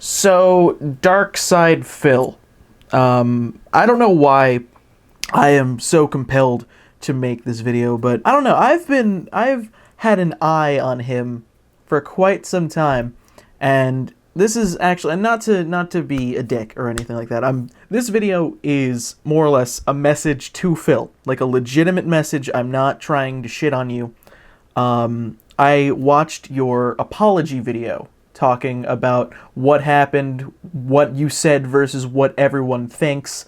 So, Darksydephil. I don't know why I am so compelled to make this video, but I don't know. I've had an eye on him for quite some time, and this is actually, and not to be a dick or anything like that. This video is more or less a message to Phil, like a legitimate message. I'm not trying to shit on you. I watched your apology video talking about what happened, what you said versus what everyone thinks,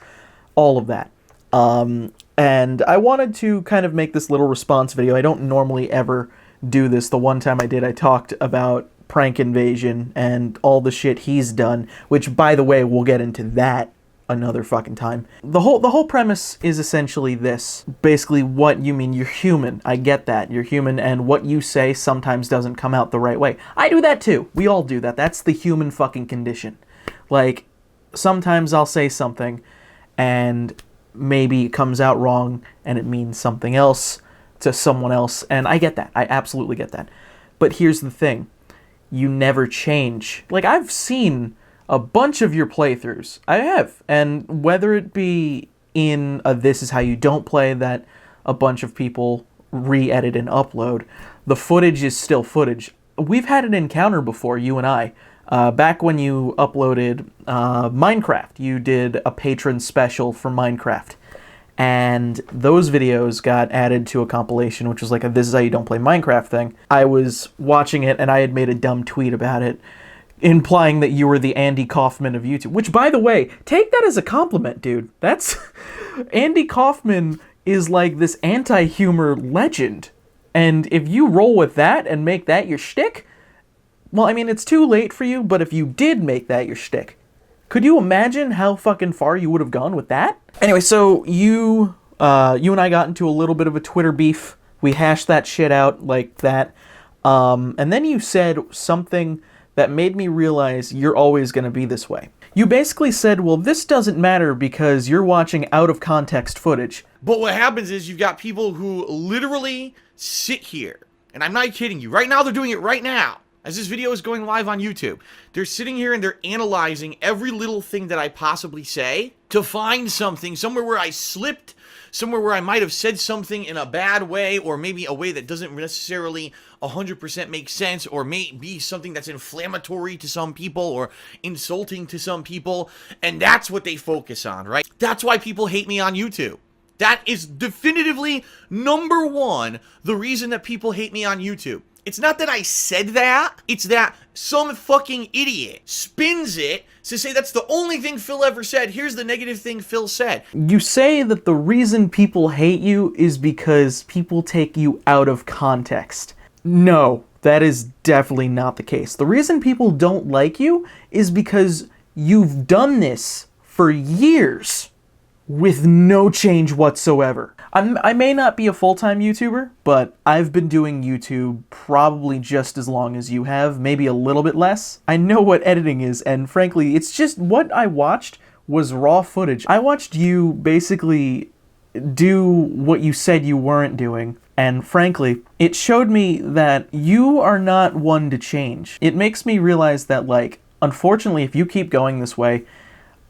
all of that. And I wanted to kind of make this little response video. I don't normally ever do this. The one time I did, I talked about Prank Invasion and all the shit he's done, which, by the way, we'll get into that another fucking time. The whole premise is essentially this. Basically, what you mean, you're human. I get that. You're human, and what you say sometimes doesn't come out the right way. I do that too. We all do that. That's the human fucking condition. Like, sometimes I'll say something, and maybe it comes out wrong, and it means something else to someone else, and I get that. I absolutely get that. But here's the thing. You never change. Like, I've seen a bunch of your playthroughs. I have. And whether it be in a This Is How You Don't Play that a bunch of people re-edit and upload, the footage is still footage. We've had an encounter before, you and I. Back when you uploaded Minecraft, you did a patron special for Minecraft. And those videos got added to a compilation, which was like a This Is How You Don't Play Minecraft thing. I was watching it, and I had made a dumb tweet about it, implying that you were the Andy Kaufman of YouTube. Which, by the way, take that as a compliment, dude. That's... Andy Kaufman is like this anti-humor legend. And if you roll with that and make that your shtick... Well, I mean, it's too late for you, but if you did make that your shtick, could you imagine how fucking far you would have gone with that? Anyway, so you and I got into a little bit of a Twitter beef. We hashed that shit out like that. And then you said something that made me realize you're always going to be this way. You basically said, well, this doesn't matter because you're watching out-of-context footage. But what happens is you've got people who literally sit here, and I'm not kidding you, right now they're doing it right now, as this video is going live on YouTube. They're sitting here and they're analyzing every little thing that I possibly say to find something, somewhere where I slipped, somewhere where I might have said something in a bad way, or maybe a way that doesn't necessarily 100% make sense, or may be something that's inflammatory to some people or insulting to some people, and that's what they focus on, right? That's why people hate me on YouTube. That is definitively number one, the reason that people hate me on YouTube. It's not that I said that, it's that some fucking idiot spins it to say that's the only thing Phil ever said. Here's the negative thing Phil said. You say that the reason people hate you is because people take you out of context. No, that is definitely not the case. The reason people don't like you is because you've done this for years with no change whatsoever. I may not be a full-time YouTuber, but I've been doing YouTube probably just as long as you have, maybe a little bit less. I know what editing is, and frankly, it's just what I watched was raw footage. I watched you basically do what you said you weren't doing, and frankly, it showed me that you are not one to change. It makes me realize that, like, unfortunately, if you keep going this way,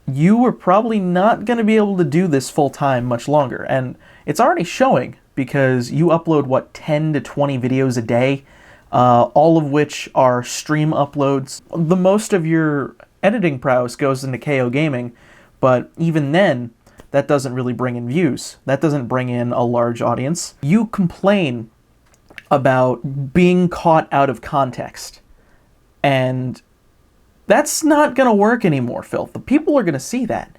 you are probably not going to be able to do this full-time much longer. And it's already showing because you upload, what, 10 to 20 videos a day, all of which are stream uploads. The most of your editing prowess goes into KO Gaming, but even then, that doesn't really bring in views. That doesn't bring in a large audience. You complain about being caught out of context, and that's not going to work anymore, Phil. The people are going to see that.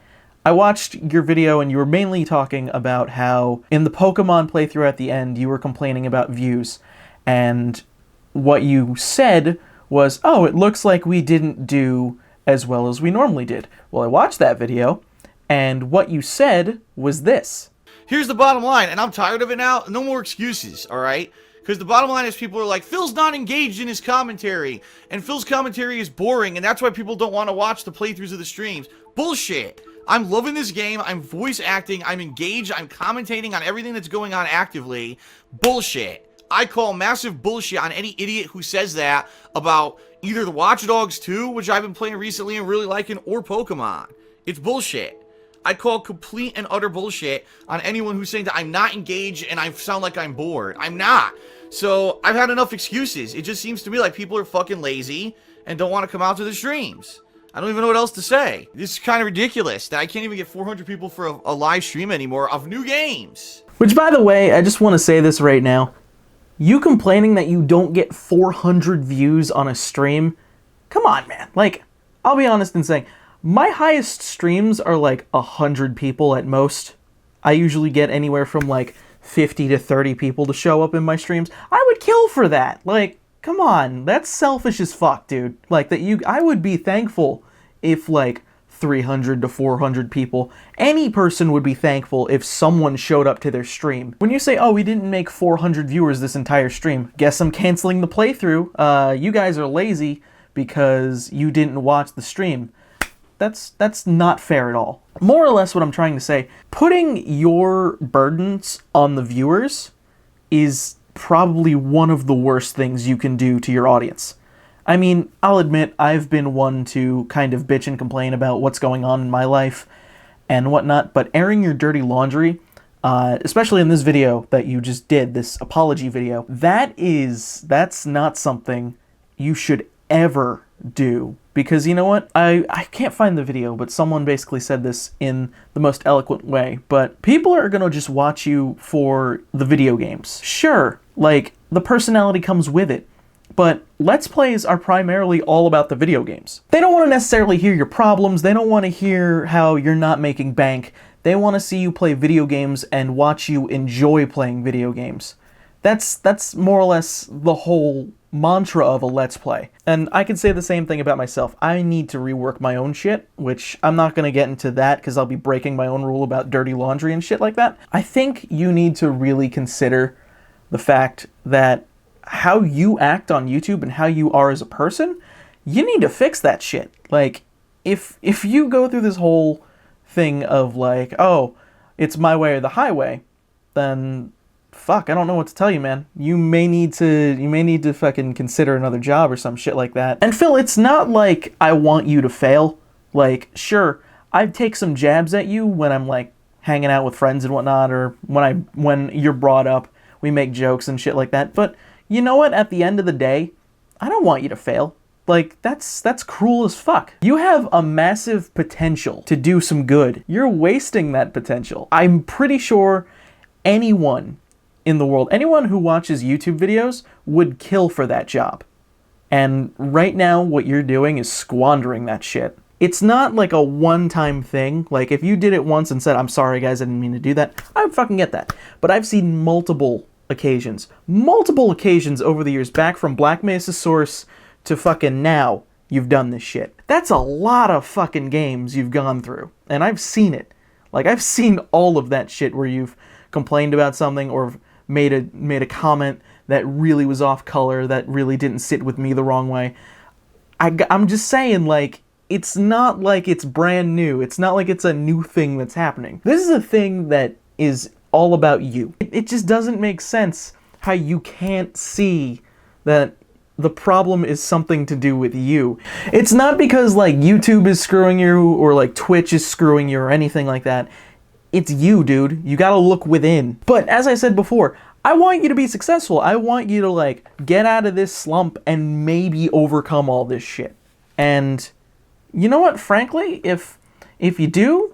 I watched your video and you were mainly talking about how in the Pokemon playthrough at the end you were complaining about views, and what you said was, oh, it looks like we didn't do as well as we normally did. Well, I watched that video, and what you said was this. Here's the bottom line, and I'm tired of it now. No more excuses, all right? Because the bottom line is people are like, Phil's not engaged in his commentary, and Phil's commentary is boring, and that's why people don't want to watch the playthroughs of the streams. Bullshit. I'm loving this game. I'm voice acting. I'm engaged. I'm commentating on everything that's going on actively. Bullshit. I call massive bullshit on any idiot who says that about either the Watch Dogs 2, which I've been playing recently and really liking, or Pokemon. It's bullshit. I call complete and utter bullshit on anyone who's saying that I'm not engaged and I sound like I'm bored. I'm not. So I've had enough excuses. It just seems to me like people are fucking lazy and don't want to come out to the streams. I don't even know what else to say. This is kind of ridiculous that I can't even get 400 people for a live stream anymore of new games. Which, by the way, I just want to say this right now. You complaining that you don't get 400 views on a stream? Come on, man. Like, I'll be honest in saying, my highest streams are like 100 people at most. I usually get anywhere from like 50 to 30 people to show up in my streams. I would kill for that. Like, come on. That's selfish as fuck, dude. Like, I would be thankful if like 300 to 400 people. Any person would be thankful if someone showed up to their stream. When you say, oh, we didn't make 400 viewers this entire stream, guess I'm canceling the playthrough. You guys are lazy because you didn't watch the stream. That's not fair at all. More or less what I'm trying to say, putting your burdens on the viewers is probably one of the worst things you can do to your audience. I mean, I'll admit I've been one to kind of bitch and complain about what's going on in my life and whatnot, but airing your dirty laundry, especially in this video that you just did, this apology video, that's not something you should ever do. Because you know what? I can't find the video, but someone basically said this in the most eloquent way. But people are gonna just watch you for the video games. Sure, like, the personality comes with it. But Let's Plays are primarily all about the video games. They don't want to necessarily hear your problems. They don't want to hear how you're not making bank. They want to see you play video games and watch you enjoy playing video games. That's more or less the whole mantra of a Let's Play. And I can say the same thing about myself. I need to rework my own shit, which I'm not going to get into that because I'll be breaking my own rule about dirty laundry and shit like that. I think you need to really consider the fact that how you act on YouTube and how you are as a person, you need to fix that shit. Like, if you go through this whole thing of like, oh, it's my way or the highway, then fuck, I don't know what to tell you, man. You may need to fucking consider another job or some shit like that. And Phil, it's not like I want you to fail. Like, sure, I'd take some jabs at you when I'm like hanging out with friends and whatnot, or when you're brought up, we make jokes and shit like that. But you know what? At the end of the day, I don't want you to fail. Like, that's cruel as fuck. You have a massive potential to do some good. You're wasting that potential. I'm pretty sure anyone in the world, anyone who watches YouTube videos would kill for that job. And right now, what you're doing is squandering that shit. It's not like a one-time thing. Like, if you did it once and said, I'm sorry guys, I didn't mean to do that, I would fucking get that. But I've seen multiple occasions over the years, back from Black Mesa Source to fucking now, you've done this shit. That's a lot of fucking games you've gone through. And I've seen it. Like, I've seen all of that shit where you've complained about something or made a comment that really was off color, that really didn't sit with me the wrong way. I'm just saying, like, it's not like it's brand new. It's not like it's a new thing that's happening. This is a thing that is all about you. It just doesn't make sense how you can't see that the problem is something to do with you. It's not because, like, YouTube is screwing you or, like, Twitch is screwing you or anything like that. It's you, dude. You gotta look within. But as I said before, I want you to be successful. I want you to, like, get out of this slump and maybe overcome all this shit. And you know what? Frankly, if you do,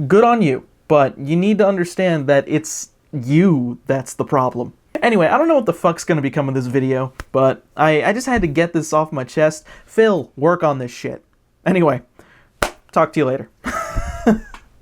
good on you. But you need to understand that it's you that's the problem. Anyway, I don't know what the fuck's gonna become of this video, but I just had to get this off my chest. Phil, work on this shit. Anyway, talk to you later.